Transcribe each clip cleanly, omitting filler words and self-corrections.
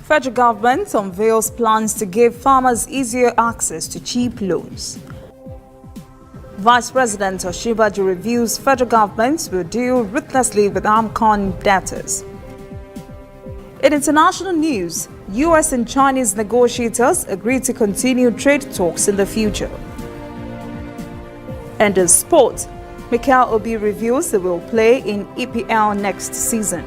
Federal government unveils plans to give farmers easier access to cheap loans. Vice President Osinbajo reviews federal government will deal ruthlessly with AMCON debtors. In international news, U.S. and Chinese negotiators agree to continue trade talks in the future. And in sport, Mikel Obi reveals he will play in EPL next season.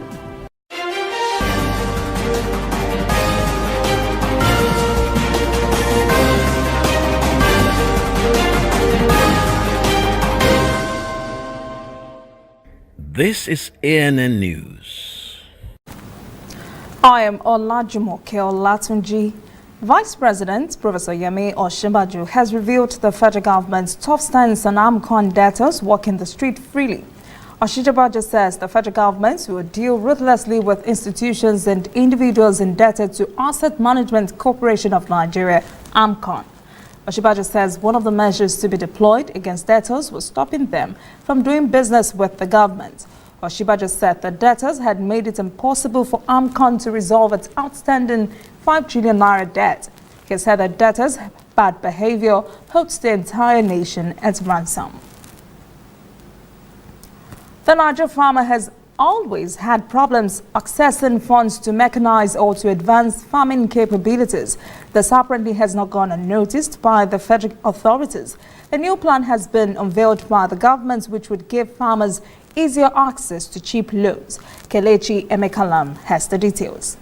This is ANN News. I am Olajumoke Olatunji. Vice President Professor Yemi Osinbajo has revealed the federal government's tough stance on AMCON debtors walking the street freely. Osinbajo says the federal government will deal ruthlessly with institutions and individuals indebted to Asset Management Corporation of Nigeria, AMCON. Osinbajo says one of the measures to be deployed against debtors was stopping them from doing business with the government. Osinbajo said the debtors had made it impossible for AMCON to resolve its outstanding 5 trillion naira debt. He said that debtors' bad behavior holds the entire nation at ransom. The Nigerian farmer has always had problems accessing funds to mechanize or to advance farming capabilities. This apparently has not gone unnoticed by the federal authorities. A new plan has been unveiled by the government which would give farmers easier access to cheap loans. Kelechi Emekalam has the details.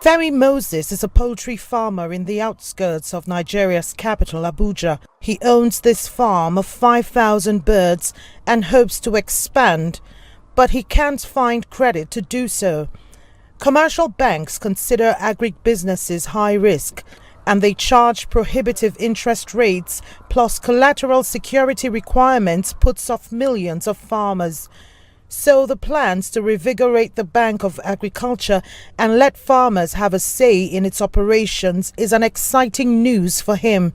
Femi Moses is a poultry farmer in the outskirts of Nigeria's capital, Abuja. He owns this farm of 5,000 birds and hopes to expand, but he can't find credit to do so. Commercial banks consider agribusinesses high risk, and they charge prohibitive interest rates, plus collateral security requirements puts off millions of farmers. So the plans to revigorate the Bank of Agriculture and let farmers have a say in its operations is an exciting news for him.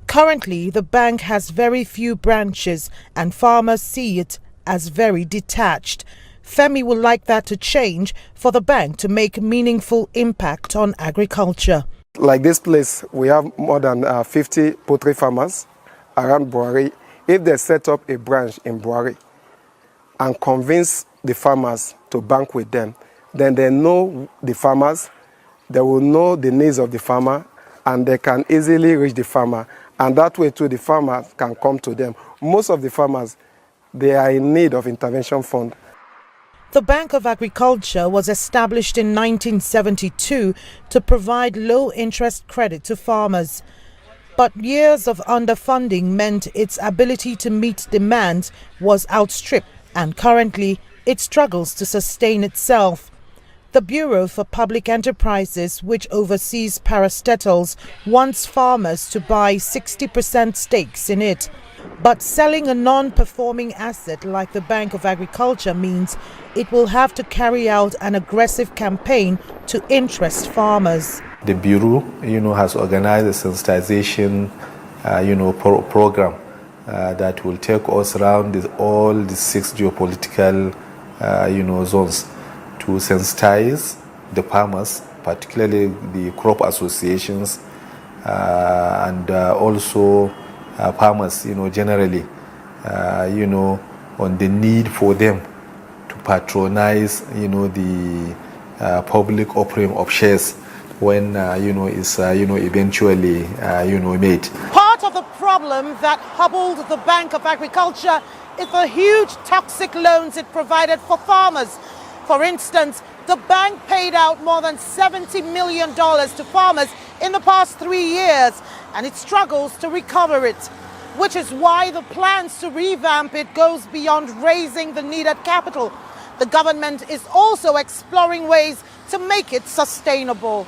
Currently, the bank has very few branches and farmers see it as very detached. Femi would like that to change for the bank to make meaningful impact on agriculture. Like this place, we have more than 50 poultry farmers around Buhari. If they set up a branch in Buhari and convince the farmers to bank with them, then they know the farmers, they will know the needs of the farmer, and they can easily reach the farmer. And that way too, the farmer can come to them. Most of the farmers, they are in need of intervention fund. The Bank of Agriculture was established in 1972 to provide low-interest credit to farmers. But years of underfunding meant its ability to meet demand was outstripped, and currently it struggles to sustain itself. The Bureau for Public Enterprises, which oversees parastatals, wants farmers to buy 60% stakes in it. But selling a non-performing asset like the Bank of Agriculture means it will have to carry out an aggressive campaign to interest farmers. The Bureau, has organized a sensitization, program that will take us around all the 6 geopolitical, zones to sensitize the farmers, particularly the crop associations, and also farmers, generally, on the need for them to patronize, the public offering of shares when, is, eventually, made. Part of the problem that hobbled the Bank of Agriculture is the huge toxic loans it provided for farmers. For instance, the bank paid out more than $70 million to farmers in the past 3 years, and it struggles to recover it, which is why the plans to revamp it goes beyond raising the needed capital. The government is also exploring ways to make it sustainable.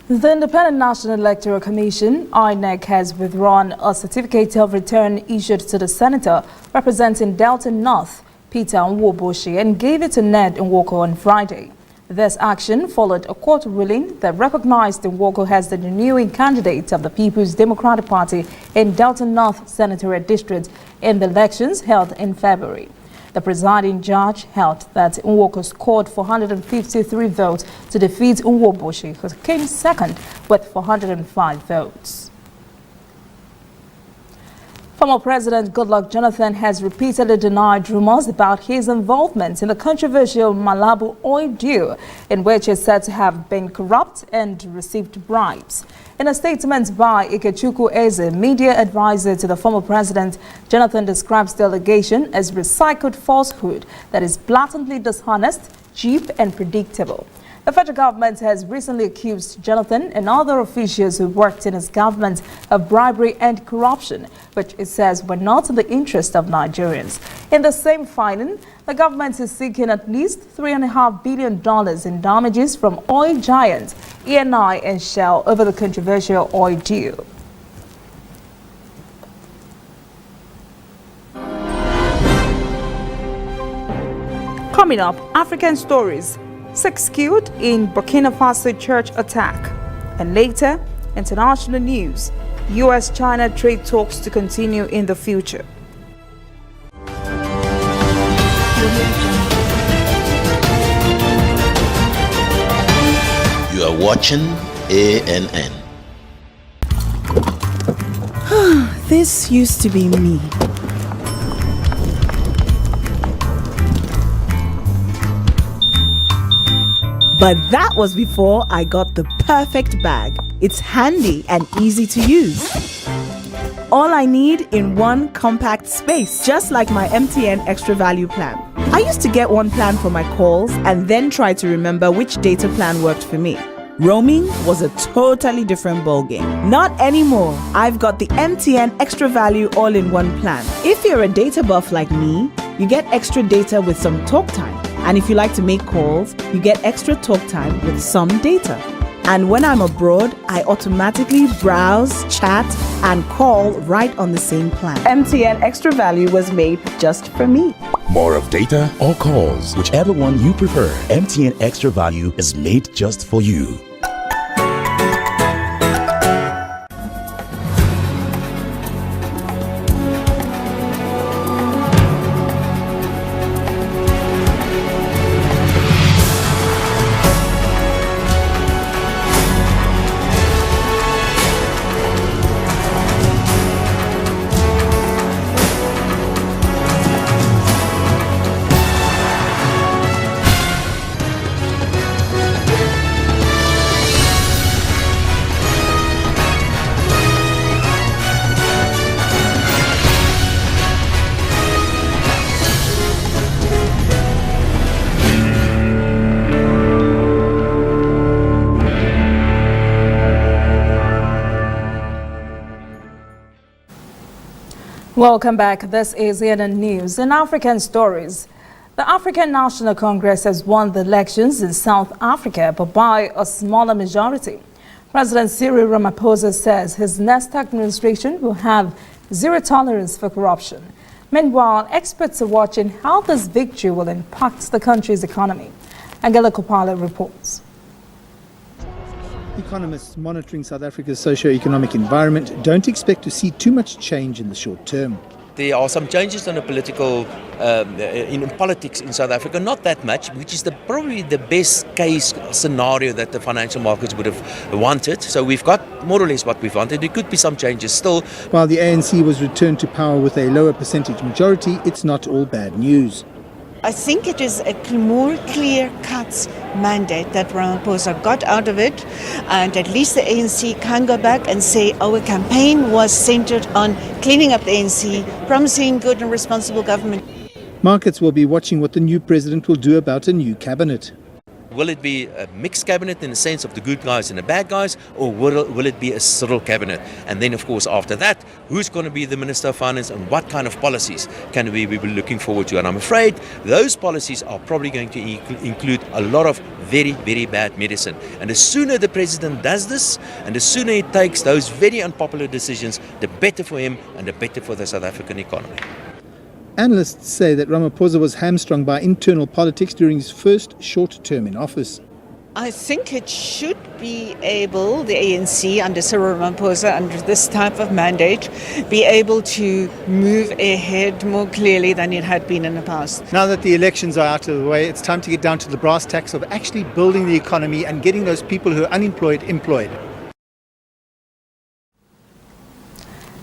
The Independent National Electoral Commission, INEC, has withdrawn a certificate of return issued to the senator representing Delta North, Peter Nwoboshi, and gave it to Ned Nwoko on Friday. This action followed a court ruling that recognized Nwoko as the renewing candidate of the People's Democratic Party in Delta North Senatorial District in the elections held in February. The presiding judge held that Nwoko scored 453 votes to defeat Nwoboshi, who came second with 405 votes. Former President Goodluck Jonathan has repeatedly denied rumors about his involvement in the controversial Malabu oil deal, in which he is said to have been corrupt and received bribes. In a statement by Ikechukwu Eze, media advisor to the former president, Jonathan describes the allegation as recycled falsehood that is blatantly dishonest, cheap and predictable. The federal government has recently accused Jonathan and other officials who worked in his government of bribery and corruption, which it says were not in the interest of Nigerians. In the same filing, the government is seeking at least $3.5 billion in damages from oil giants ENI and Shell over the controversial oil deal. Coming up, African stories. 6 killed in Burkina Faso church attack. And later, international news. U.S.-China trade talks to continue in the future. You are watching ANN. This used to be me. But that was before I got the perfect bag. It's handy and easy to use. All I need in one compact space, just like my MTN Extra Value plan. I used to get one plan for my calls and then try to remember which data plan worked for me. Roaming was a totally different ballgame. Not anymore. I've got the MTN Extra Value all-in-one plan. If you're a data buff like me, you get extra data with some talk time. And if you like to make calls, you get extra talk time with some data. And when I'm abroad, I automatically browse, chat, and call right on the same plan. MTN Extra Value was made just for me. More of data or calls, whichever one you prefer. MTN Extra Value is made just for you. Welcome back. This is ANN News. In African stories, the African National Congress has won the elections in South Africa, but by a smaller majority. President Cyril Ramaphosa says his next administration will have zero tolerance for corruption. Meanwhile, experts are watching how this victory will impact the country's economy. Angela Kopala reports. Economists monitoring South Africa's socio-economic environment don't expect to see too much change in the short term. There are some changes in the in politics in South Africa, not that much, which is probably the best case scenario that the financial markets would have wanted. So we've got more or less what we've wanted. There could be some changes still. While the ANC was returned to power with a lower percentage majority, it's not all bad news. I think it is a more clear-cut mandate that Ramaphosa got out of it, and at least the ANC can go back and say our campaign was centered on cleaning up the ANC, promising good and responsible government. Markets will be watching what the new president will do about a new cabinet. Will it be a mixed cabinet in the sense of the good guys and the bad guys, or will it be a Cyril cabinet? And then, of course, after that, who's going to be the Minister of Finance and what kind of policies can we be looking forward to? And I'm afraid those policies are probably going to include a lot of very, very bad medicine. And the sooner the president does this, and the sooner he takes those very unpopular decisions, the better for him and the better for the South African economy. Analysts say that Ramaphosa was hamstrung by internal politics during his first short term in office. I think it should be able, the ANC under Cyril Ramaphosa, under this type of mandate, be able to move ahead more clearly than it had been in the past. Now that the elections are out of the way, it's time to get down to the brass tacks of actually building the economy and getting those people who are unemployed employed.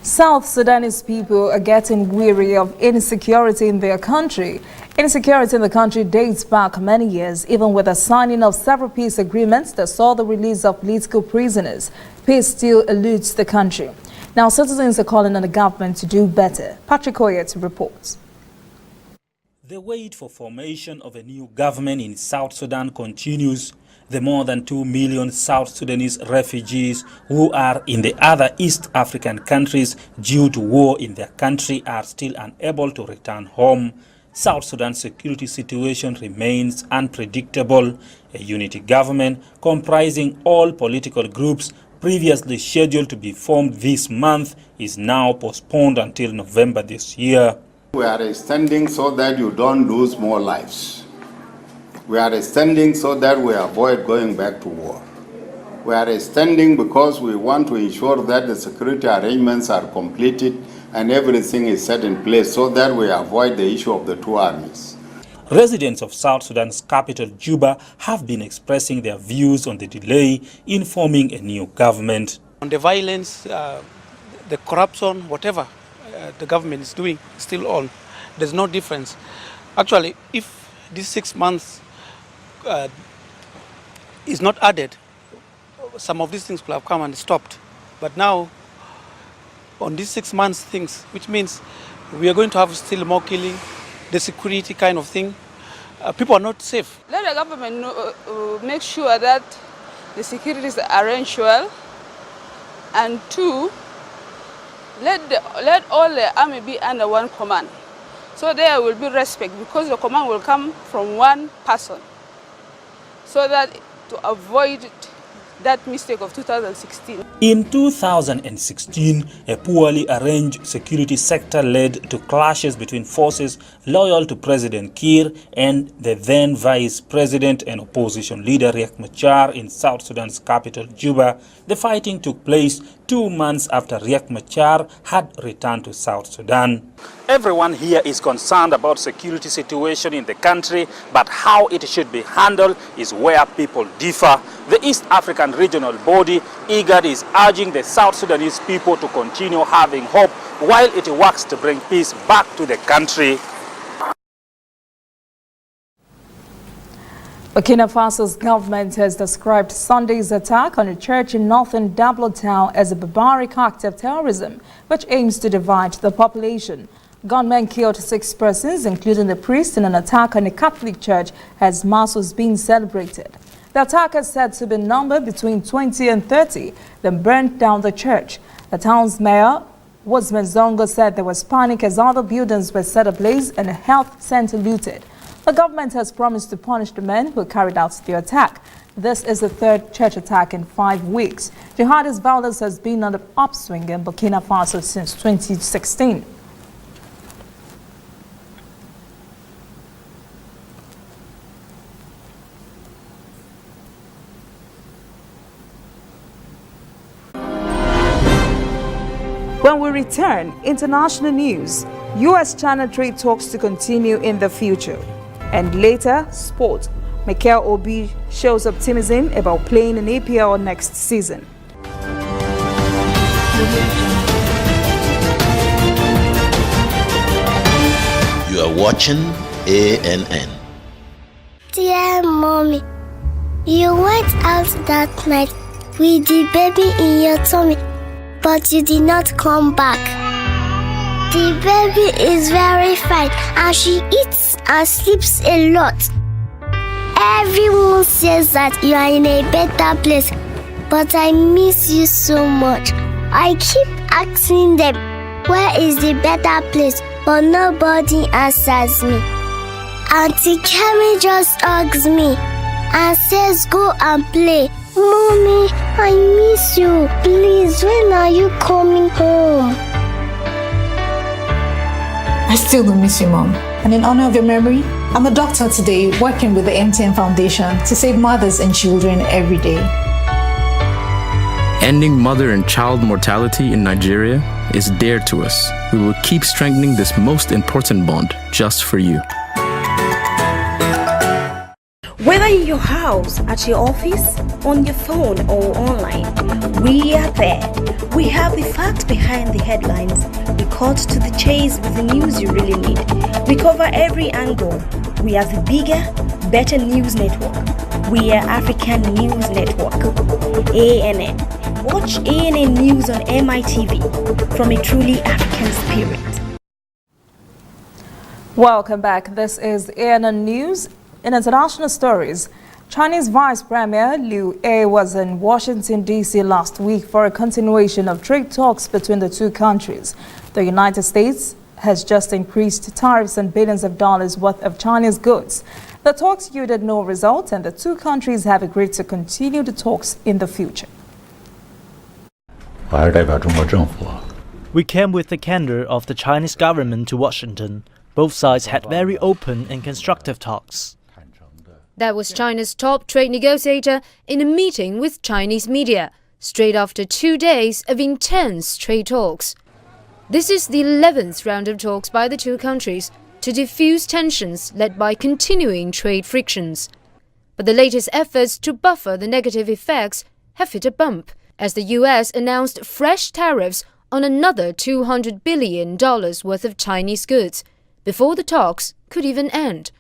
South Sudanese people are getting weary of insecurity in their country. Insecurity in the country dates back many years, even with the signing of several peace agreements that saw the release of political prisoners. Peace still eludes the country. Now, citizens are calling on the government to do better. Patrick Oyet reports. The wait for formation of a new government in South Sudan continues. The more than 2 million South Sudanese refugees who are in the other East African countries due to war in their country are still unable to return home. South Sudan's security situation remains unpredictable. A unity government comprising all political groups previously scheduled to be formed this month is now postponed until November this year. We are extending so that you don't lose more lives. We are extending so that we avoid going back to war. We are extending because we want to ensure that the security arrangements are completed and everything is set in place so that we avoid the issue of the two armies. Residents of South Sudan's capital, Juba, have been expressing their views on the delay in forming a new government. On the violence, the corruption, whatever the government is doing, still on. There's no difference. Actually, if these 6 months is not added, some of these things could have come and stopped. But now, on these 6 months things, which means we are going to have still more killing, the security kind of thing. People are not safe. Let the government make sure that the security is arranged well, and two, let all the army be under one command. So there will be respect, because the command will come from one person. So that to avoid that mistake of 2016. In 2016, a poorly arranged security sector led to clashes between forces loyal to President Kiir and the then Vice President and opposition leader Riek Machar in South Sudan's capital, Juba. The fighting took place 2 months after Riek Machar had returned to South Sudan. Everyone here is concerned about security situation in the country, but how it should be handled is where people differ. The East African regional body, IGAD, is urging the South Sudanese people to continue having hope while it works to bring peace back to the country. Burkina Faso's government has described Sunday's attack on a church in northern Dablo town as a barbaric act of terrorism, which aims to divide the population. Gunmen killed 6 persons, including the priest, in an attack on a Catholic church as Mass was being celebrated. The attackers said to be numbered between 20 and 30, then burned down the church. The town's mayor, Wosman Zongo, said there was panic as other buildings were set ablaze and a health center looted. The government has promised to punish the men who carried out the attack. This is the 3rd church attack in 5 weeks. Jihadist violence has been on the upswing in Burkina Faso since 2016. When we return, international news, U.S.-China trade talks to continue in the future. And later, sport. Mikel Obi shows optimism about playing in APL next season. You are watching ANN. Dear Mommy, you went out that night with the baby in your tummy, but you did not come back. The baby is very fine and she eats and sleeps a lot. Everyone says that you are in a better place, but I miss you so much. I keep asking them, where is the better place, but nobody answers me. Auntie Kemi just hugs me and says go and play. Mommy, I miss you. Please, when are you coming home? I still do miss you, Mom. And in honor of your memory, I'm a doctor today working with the MTN Foundation to save mothers and children every day. Ending mother and child mortality in Nigeria is dear to us. We will keep strengthening this most important bond just for you. Whether in your house, at your office, on your phone or online, we are there. We have the facts behind the headlines. We cut to the chase with the news you really need. We cover every angle. We are the bigger, better news network. We are African News Network. ANN. Watch ANN News on MITV from a truly African spirit. Welcome back. This is ANN News. In international stories, Chinese Vice Premier Liu He was in Washington, D.C. last week for a continuation of trade talks between the two countries. The United States has just increased tariffs on billions of dollars worth of Chinese goods. The talks yielded no result, and the two countries have agreed to continue the talks in the future. We came with the candor of the Chinese government to Washington. Both sides had very open and constructive talks. That was China's top trade negotiator in a meeting with Chinese media, straight after 2 days of intense trade talks. This is the 11th round of talks by the two countries to diffuse tensions led by continuing trade frictions. But the latest efforts to buffer the negative effects have hit a bump, as the US announced fresh tariffs on another $200 billion worth of Chinese goods, before the talks could even end.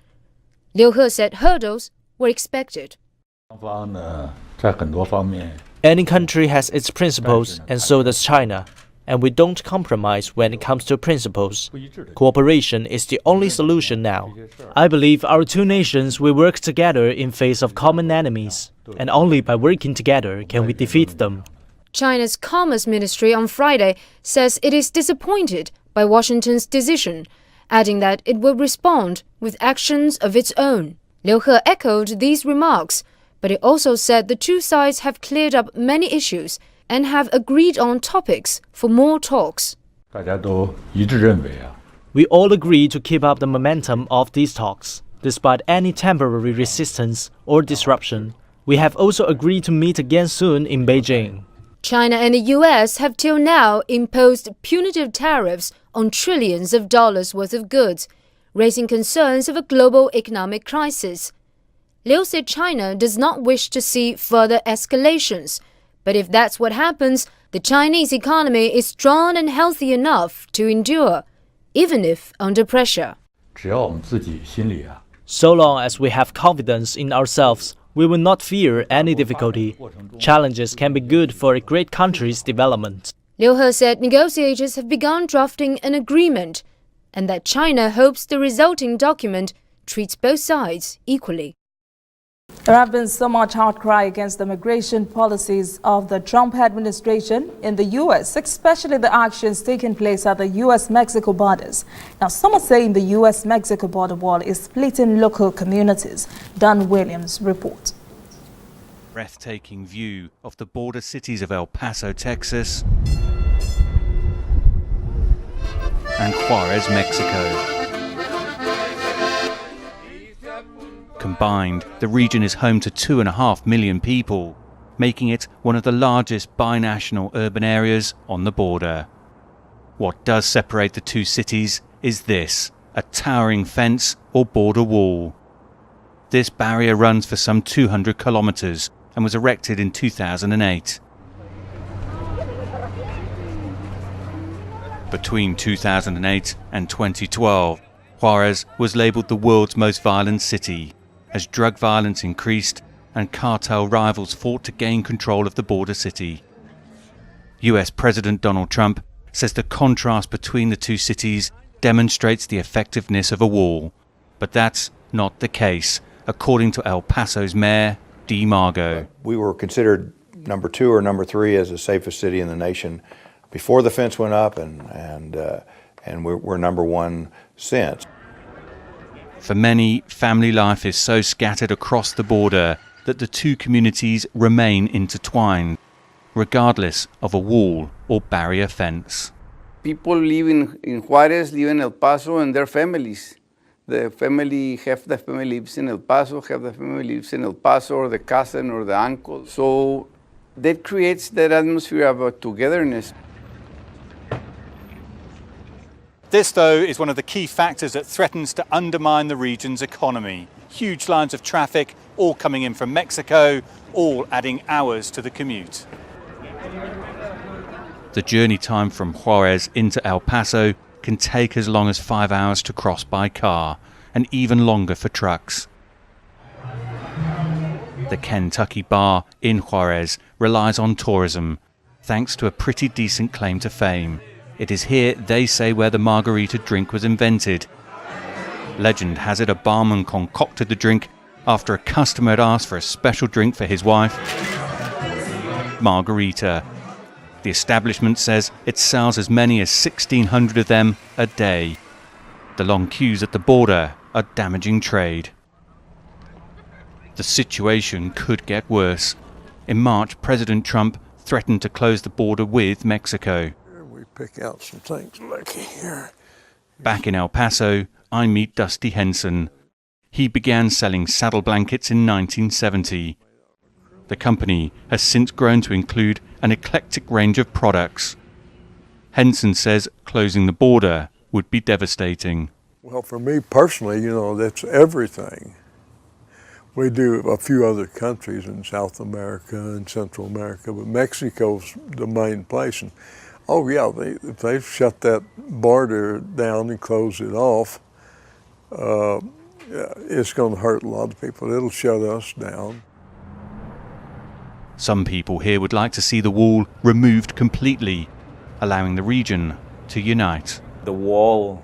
Liu He said hurdles were expected. Any country has its principles, and so does China. And we don't compromise when it comes to principles. Cooperation is the only solution now. I believe our two nations will work together in face of common enemies, and only by working together can we defeat them. China's Commerce Ministry on Friday says it is disappointed by Washington's decision, adding that it will respond with actions of its own. Liu He echoed these remarks, but he also said the two sides have cleared up many issues and have agreed on topics for more talks. We all agree to keep up the momentum of these talks, despite any temporary resistance or disruption. We have also agreed to meet again soon in Beijing. China and the US have till now imposed punitive tariffs on trillions of dollars worth of goods, raising concerns of a global economic crisis. Liu said China does not wish to see further escalations, but if that's what happens, the Chinese economy is strong and healthy enough to endure, even if under pressure. So long as we have confidence in ourselves, we will not fear any difficulty. Challenges can be good for a great country's development. Liu He said negotiators have begun drafting an agreement, and that China hopes the resulting document treats both sides equally. There have been so much outcry against the immigration policies of the Trump administration in the U.S., especially the actions taking place at the U.S.-Mexico borders. Now, some are saying the U.S.-Mexico border wall is splitting local communities. Don Williams reports. Breathtaking view of the border cities of El Paso, Texas, and Juarez, Mexico. Combined, the region is home to 2.5 million people, making it one of the largest binational urban areas on the border. What does separate the two cities is this: a towering fence or border wall. This barrier runs for some 200 kilometers and was erected in 2008. Between 2008 and 2012, Juarez was labeled the world's most violent city, as drug violence increased and cartel rivals fought to gain control of the border city. US President Donald Trump says the contrast between the two cities demonstrates the effectiveness of a wall. But that's not the case, according to El Paso's mayor, Dee Margo. We were considered number 2 or number 3 as the safest city in the nation before the fence went up, and we're number 1 since. For many, family life is so scattered across the border that the two communities remain intertwined, regardless of a wall or barrier fence. People live in Juarez, live in El Paso, and their families. The family, half the family lives in El Paso, half the family lives in El Paso, or the cousin or the uncle. So that creates that atmosphere of togetherness. This, though, is one of the key factors that threatens to undermine the region's economy. Huge lines of traffic, all coming in from Mexico, all adding hours to the commute. The journey time from Juarez into El Paso can take as long as 5 hours to cross by car, and even longer for trucks. The Kentucky Bar in Juarez relies on tourism, thanks to a pretty decent claim to fame. It is here, they say, where the margarita drink was invented. Legend has it a barman concocted the drink after a customer had asked for a special drink for his wife, margarita. The establishment says it sells as many as 1,600 of them a day. The long queues at the border are damaging trade. The situation could get worse. In March, President Trump threatened to close the border with Mexico. We pick out some things like here. Back in El Paso, I meet Dusty Henson. He began selling saddle blankets in 1970. The company has since grown to include an eclectic range of products. Henson says closing the border would be devastating. Well, for me personally, you know, that's everything. We do a few other countries in South America and Central America, but Mexico's the main place. And, oh yeah, if they shut that border down and close it off, it's going to hurt a lot of people. It'll shut us down. Some people here would like to see the wall removed completely, allowing the region to unite. The wall,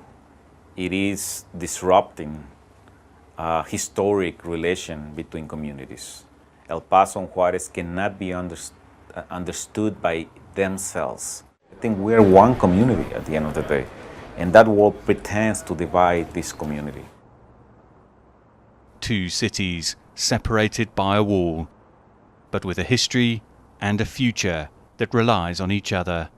it is disrupting a historic relation between communities. El Paso and Juarez cannot be understood by themselves. I think we're one community at the end of the day, and that wall pretends to divide this community. Two cities separated by a wall, but with a history and a future that relies on each other.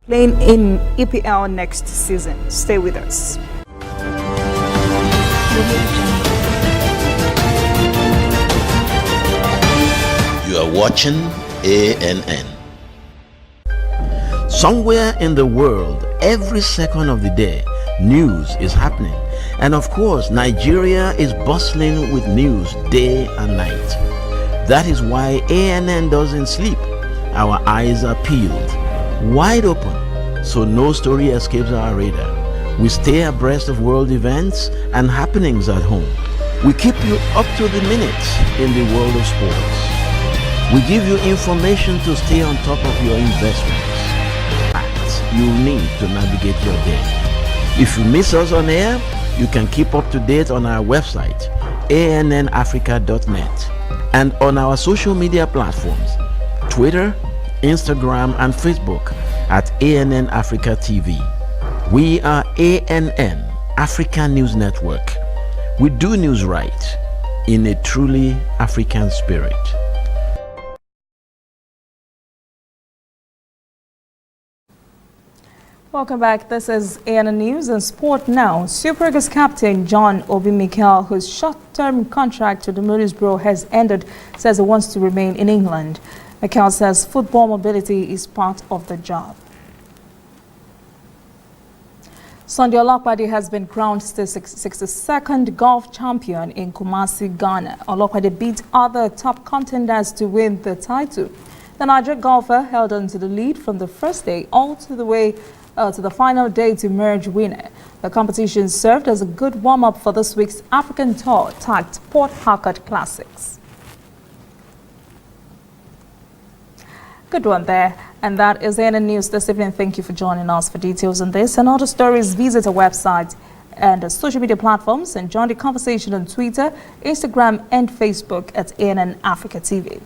Playing in EPL next season. Stay with us. You are watching ANN. Somewhere in the world, every second of the day, news is happening. And of course, Nigeria is bustling with news day and night. That is why ANN doesn't sleep. Our eyes are peeled, wide open, so no story escapes our radar. We stay abreast of world events and happenings at home. We keep you up to the minute in the world of sports. We give you information to stay on top of your investments. Facts you need to navigate your day. If you miss us on air, you can keep up to date on our website, annafrica.net, and on our social media platforms, Twitter, Instagram, and Facebook at ANN Africa TV. We are ANN, Africa News Network. We do news right in a truly African spirit. Welcome back. This is ANN News and Sport Now. Super Eagles captain John Obi Mikel, whose short-term contract to the Middlesbrough has ended, says he wants to remain in England. Mikel says football mobility is part of the job. Sunday Olopade has been crowned the 62nd golf champion in Kumasi, Ghana. Olopade beat other top contenders to win the title. The Nigerian golfer held on to the lead from the first day all to the way to the final day to emerge winner. The competition served as a good warm-up for this week's African Tour tagged Port Harcourt Classics. Good one there. And that is ANN News this evening. Thank you for joining us. For details on this and other stories, visit our website and social media platforms and join the conversation on Twitter, Instagram, and Facebook at ANN Africa TV.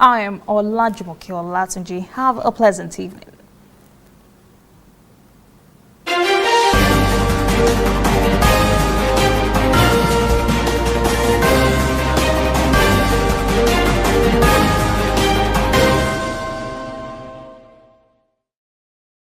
I am Olajumoke Olatunji. Have a pleasant evening.